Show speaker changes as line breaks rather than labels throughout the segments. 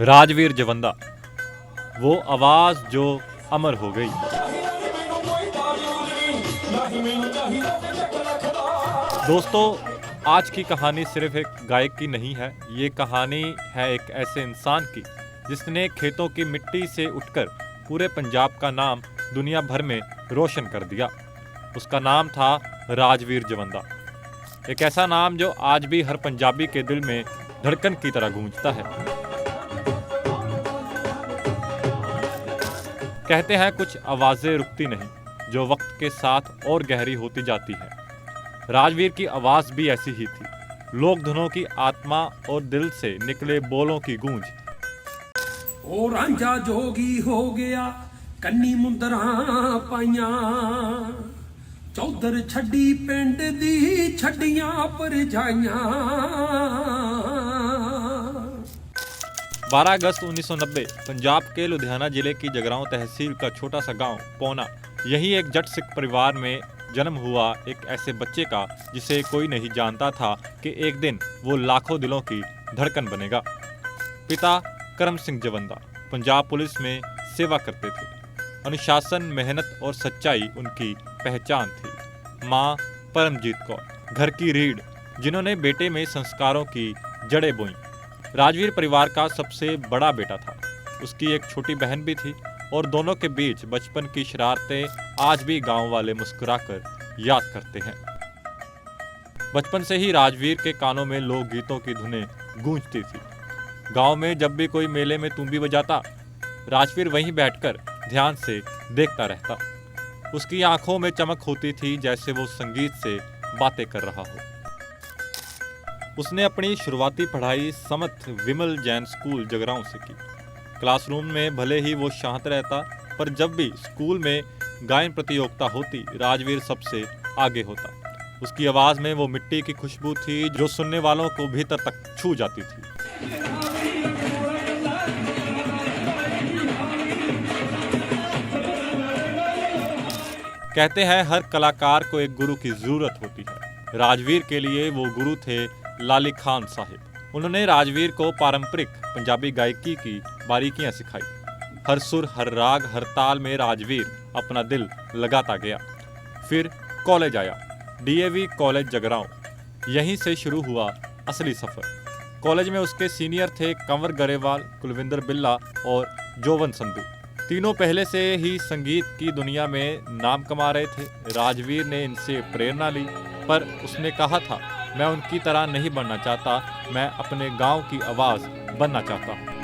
राजवीर जवंदा, वो आवाज़ जो अमर हो गई। दोस्तों, आज की कहानी सिर्फ एक गायक की नहीं है, ये कहानी है एक ऐसे इंसान की जिसने खेतों की मिट्टी से उठकर पूरे पंजाब का नाम दुनिया भर में रोशन कर दिया। उसका नाम था राजवीर जवंदा। एक ऐसा नाम जो आज भी हर पंजाबी के दिल में धड़कन की तरह गूंजता है। कहते हैं कुछ आवाज़ें रुकती नहीं, जो वक्त के साथ और गहरी होती जाती है। राजवीर की आवाज़ भी ऐसी ही थी। लोक धुनों की आत्मा और दिल से निकले बोलों की गूंज।
ओ रांझा जोगी हो गया, कन्नी मुंदरा पाइया, चौधर छड़ी पिंड दी छड़ियां पर जाइया।
12 अगस्त 1990 पंजाब के लुधियाना जिले की जगरांव तहसील का छोटा सा गांव पौना, यही एक जट सिख परिवार में जन्म हुआ एक ऐसे बच्चे का जिसे कोई नहीं जानता था कि एक दिन वो लाखों दिलों की धड़कन बनेगा। पिता करम सिंह जवंदा पंजाब पुलिस में सेवा करते थे। अनुशासन, मेहनत और सच्चाई उनकी पहचान थी। माँ परमजीत कौर घर की रीढ़, जिन्होंने बेटे में संस्कारों की जड़ें बोईं। राजवीर परिवार का सबसे बड़ा बेटा था। उसकी एक छोटी बहन भी थी और दोनों के बीच बचपन की शरारतें आज भी गांव वाले मुस्कुराकर याद करते हैं। बचपन से ही राजवीर के कानों में लोकगीतों की धुनें गूंजती थी। गांव में जब भी कोई मेले में तूंबी बजाता, राजवीर वहीं बैठकर ध्यान से देखता रहता। उसकी आंखों में चमक होती थी, जैसे वो संगीत से बातें कर रहा हो। उसने अपनी शुरुआती पढ़ाई समर्थ विमल जैन स्कूल जगरांव से की। क्लासरूम में भले ही वो शांत रहता, पर जब भी स्कूल में गायन प्रतियोगिता होती, राजवीर सबसे आगे होता। उसकी आवाज़ में वो मिट्टी की खुशबू थी जो सुनने वालों को भीतर तक छू जाती थी। कहते हैं हर कलाकार को एक गुरु की जरूरत होती है। राजवीर के लिए वो गुरु थे लाली खान साहिब। उन्होंने राजवीर को पारंपरिक पंजाबी गायकी की बारीकियां सिखाई। हर सुर, हर राग, हर ताल में राजवीर अपना दिल लगाता गया। फिर कॉलेज आया, डीएवी कॉलेज जगरांव। यहीं से शुरू हुआ असली सफर। कॉलेज में उसके सीनियर थे कंवर गरेवाल, कुलविंदर बिल्ला और जोवन संधू। तीनों पहले से ही संगीत की दुनिया में नाम कमा रहे थे। राजवीर ने इनसे प्रेरणा ली, पर उसने कहा था, मैं उनकी तरह नहीं बनना चाहता, मैं अपने गांव की आवाज बनना चाहता हूँ।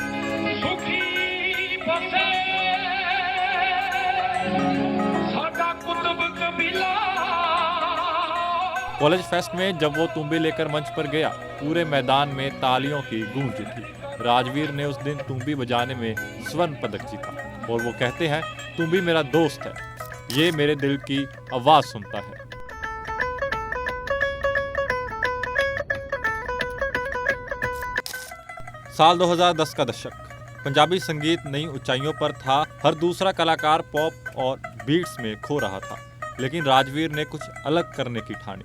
कॉलेज फेस्ट में जब वो तूंबी लेकर मंच पर गया, पूरे मैदान में तालियों की गूंज थी। राजवीर ने उस दिन तूंबी बजाने में स्वर्ण पदक जीता और वो कहते हैं, तूंबी मेरा दोस्त है, ये मेरे दिल की आवाज सुनता है। साल 2010 का दशक, पंजाबी संगीत नई ऊंचाइयों पर था। हर दूसरा कलाकार पॉप और बीट्स में खो रहा था, लेकिन राजवीर ने कुछ अलग करने की ठानी।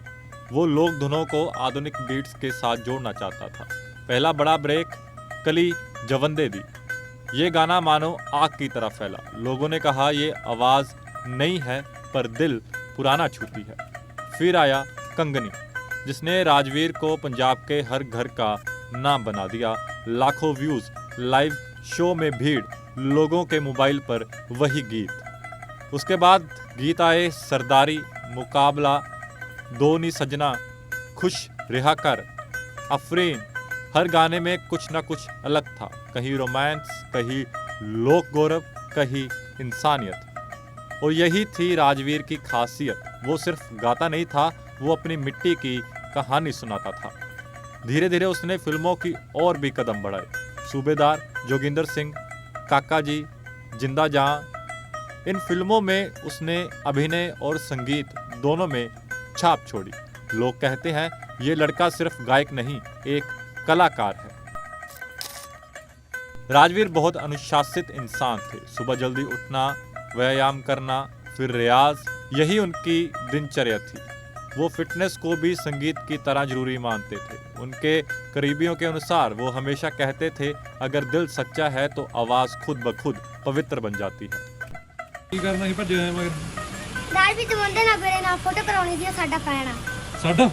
वो लोक धुनों को आधुनिक बीट्स के साथ जोड़ना चाहता था। पहला बड़ा ब्रेक कली जवंदे दी। ये गाना मानो आग की तरह फैला। लोगों ने कहा, ये आवाज़ नई है पर दिल पुराना छूती है। फिर आया कंगनी, जिसने राजवीर को पंजाब के हर घर का नाम बना दिया। लाखों व्यूज, लाइव शो में भीड़, लोगों के मोबाइल पर वही गीत। उसके बाद गीत आए सरदारी, मुकाबला, दो नी सजना, खुश रिहा कर, अफरीन। हर गाने में कुछ ना कुछ अलग था, कहीं रोमांस, कहीं लोक गौरव, कहीं इंसानियत। और यही थी राजवीर की खासियत। वो सिर्फ गाता नहीं था, वो अपनी मिट्टी की कहानी सुनाता था। धीरे धीरे उसने फिल्मों की और भी कदम बढ़ाए। सूबेदार, जोगिंदर सिंह, काका जी, जिंदा जहां, इन फिल्मों में उसने अभिनय और संगीत दोनों में छाप छोड़ी। लोग कहते हैं, ये लड़का सिर्फ गायक नहीं, एक कलाकार है। राजवीर बहुत अनुशासित इंसान थे। सुबह जल्दी उठना, व्यायाम करना, फिर रियाज, यही उनकी दिनचर्या थी। वो फिटनेस को भी संगीत की तरह जरूरी मानते थे। उनके करीबियों के अनुसार वो हमेशा कहते थे, अगर दिल सच्चा है तो आवाज़ खुद ब खुद पवित्र बन जाती है।
ਕੀ ਕਰਨਾ ਸੀ ਭੱਜੇ ਹੋਏ ਮਗਰ
ਰਾਜ ਵੀ ਤਮੰਦੇ ਨਾ ਮੇਰੇ ਨਾਲ ਫੋਟੋ ਕਰਾਉਣੀ ਸੀ ਸਾਡਾ ਫੈਨ ਆ
ਸਾਡਾ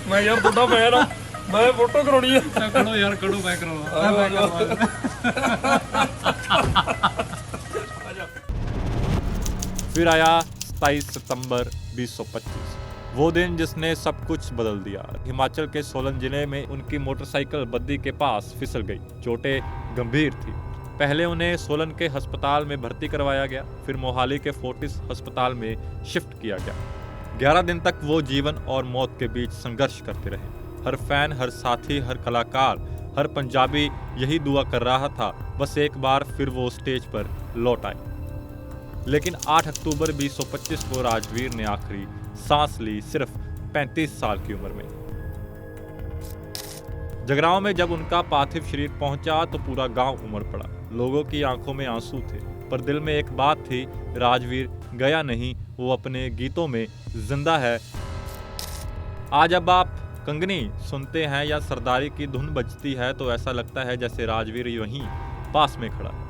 ਮੈਂ ਯਾਰ ਤੁਹਾਡਾ ਫੈਨ ਆ ਮੈਂ ਫੋਟੋ ਕਰਾਉਣੀ ਆ ਕਰੋ ਯਾਰ ਕਰੋ ਮੈਂ ਕਰਾਉਣਾ
फिर आया 27 सितंबर 2025, वो दिन जिसने सब कुछ बदल दिया। हिमाचल के सोलन जिले में उनकी मोटरसाइकिल बद्दी के पास फिसल गई। चोटें गंभीर थी। पहले उन्हें सोलन के अस्पताल में भर्ती करवाया गया, फिर मोहाली के फोर्टिस अस्पताल में शिफ्ट किया गया। 11 दिन तक वो जीवन और मौत के बीच संघर्ष करते रहे। हर फैन, हर साथी, हर कलाकार, हर पंजाबी यही दुआ कर रहा था, बस एक बार फिर वो स्टेज पर लौट आए। लेकिन 8 अक्टूबर 2025 को राजवीर ने आखिरी सांस ली, सिर्फ 35 साल की उम्र में। जगरांव में जब उनका पार्थिव शरीर पहुंचा तो पूरा गांव उमड़ पड़ा। लोगों की आंखों में आंसू थे, पर दिल में एक बात थी, राजवीर गया नहीं, वो अपने गीतों में जिंदा है। आज अब आप कंगनी सुनते हैं या सरदारी की धुन बजती है तो ऐसा लगता है जैसे राजवीर वहीं पास में खड़ा है,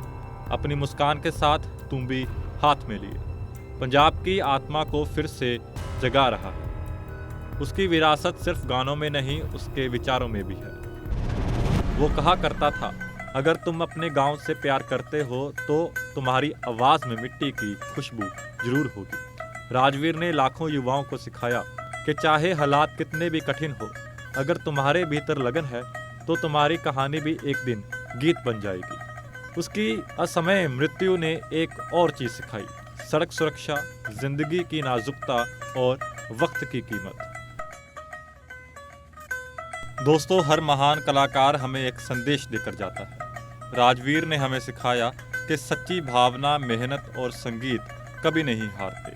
अपनी मुस्कान के साथ तुम्बी हाथ में लिए, पंजाब की आत्मा को फिर से जगा रहा है। उसकी विरासत सिर्फ गानों में नहीं, उसके विचारों में भी है। वो कहा करता था, अगर तुम अपने गांव से प्यार करते हो तो तुम्हारी आवाज़ में मिट्टी की खुशबू जरूर होगी। राजवीर ने लाखों युवाओं को सिखाया कि चाहे हालात कितने भी कठिन हो, अगर तुम्हारे भीतर लगन है तो तुम्हारी कहानी भी एक दिन गीत बन जाएगी। उसकी असमय मृत्यु ने एक और चीज सिखाई, सड़क सुरक्षा, जिंदगी की नाजुकता और वक्त की कीमत। दोस्तों, हर महान कलाकार हमें एक संदेश देकर जाता है। राजवीर ने हमें सिखाया कि सच्ची भावना, मेहनत और संगीत कभी नहीं हारते।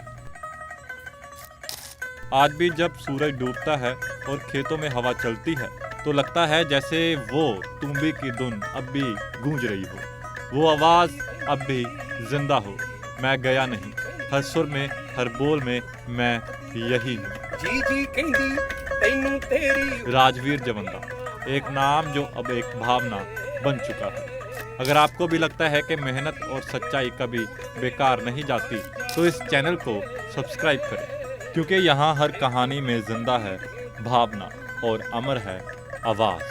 आज भी जब सूरज डूबता है और खेतों में हवा चलती है तो लगता है जैसे वो तुम्बी की धुन अब भी गूंज रही हो, वो आवाज़ अब भी जिंदा हो। मैं गया नहीं, हर सुर में, हर बोल में मैं यही हूँ।
ਜੀ ਜੀ ਕਹਿੰਦੀ ਤੈਨੂੰ ਤੇਰੀ
राजवीर जवंदा, एक नाम जो अब एक भावना बन चुका है। अगर आपको भी लगता है कि मेहनत और सच्चाई कभी बेकार नहीं जाती तो इस चैनल को सब्सक्राइब करें, क्योंकि यहाँ हर कहानी में जिंदा है भावना और अमर है आवाज़।